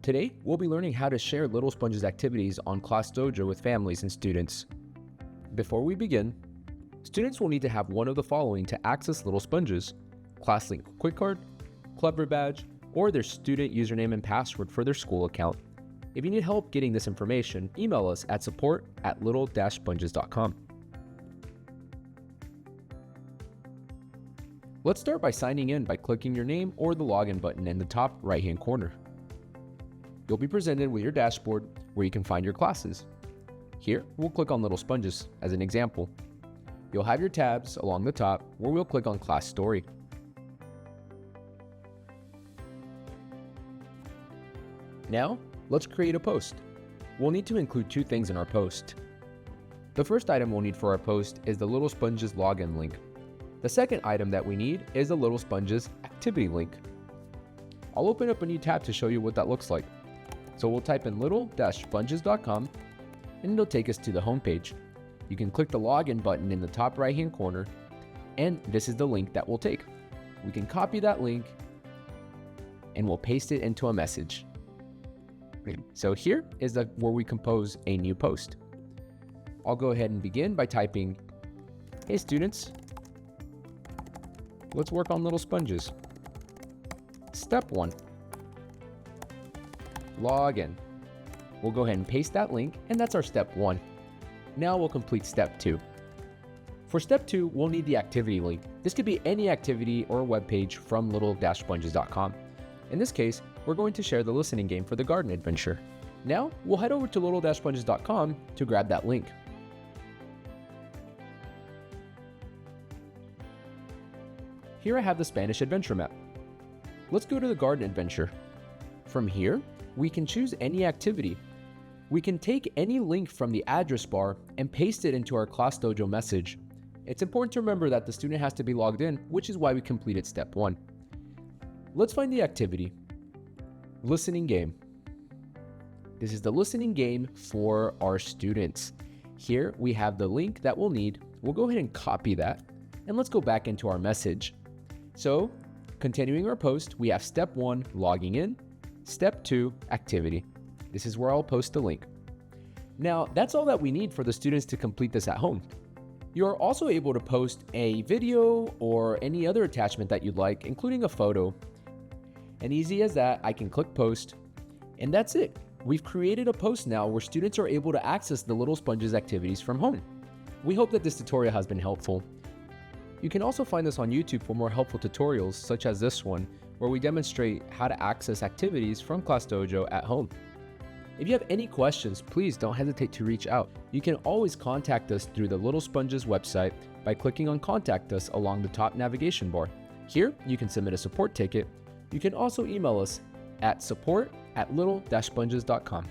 Today, we'll be learning how to share Little Sponge's activities on ClassDojo with families and students. Before we begin, students will need to have one of the following to access Little Sponges: ClassLink Quick Card, Clever Badge, or their student username and password for their school account. If you need help getting this information, email us at support@little-sponges.com. Let's start by signing in by clicking your name or the login button in the top right-hand corner. You'll be presented with your dashboard where you can find your classes. Here, we'll click on Little Sponges as an example. You'll have your tabs along the top where we'll click on Class Story. Now, let's create a post. We'll need to include two things in our post. The first item we'll need for our post is the Little Sponges login link. The second item that we need is the Little Sponges activity link. I'll open up a new tab to show you what that looks like. So we'll type in little-sponges.com and it'll take us to the home page. You can click the login button in the top right hand corner, and this is the link that we'll take. We can copy that link and we'll paste it into a message. So here is where we compose a new post. I'll go ahead and begin by typing, "Hey students, let's work on Little Sponges. Step 1, log in." We'll go ahead and paste that link, and that's our step 1. Now we'll complete step 2. For step 2, we'll need the activity link. This could be any activity or web page from little-sponges.com. In this case, we're going to share the listening game for the garden adventure. Now, we'll head over to little-sponges.com to grab that link. Here I have the Spanish adventure map. Let's go to the garden adventure. From here, we can choose any activity. We can take any link from the address bar and paste it into our ClassDojo message. It's important to remember that the student has to be logged in, which is why we completed step 1. Let's find the activity. Listening game. This is the listening game for our students. Here we have the link that we'll need. We'll go ahead and copy that, and let's go back into our message. So, continuing our post, we have step 1, logging in, step 2, activity. This is where I'll post the link. Now, that's all that we need for the students to complete this at home. You are also able to post a video or any other attachment that you'd like, including a photo. And easy as that, I can click post, and that's it. We've created a post now where students are able to access the Little Sponges activities from home. We hope that this tutorial has been helpful. You can also find us on YouTube for more helpful tutorials such as this one, where we demonstrate how to access activities from ClassDojo at home. If you have any questions, please don't hesitate to reach out. You can always contact us through the Little Sponges website by clicking on Contact Us along the top navigation bar. Here, you can submit a support ticket. You can also email us at support@little-sponges.com.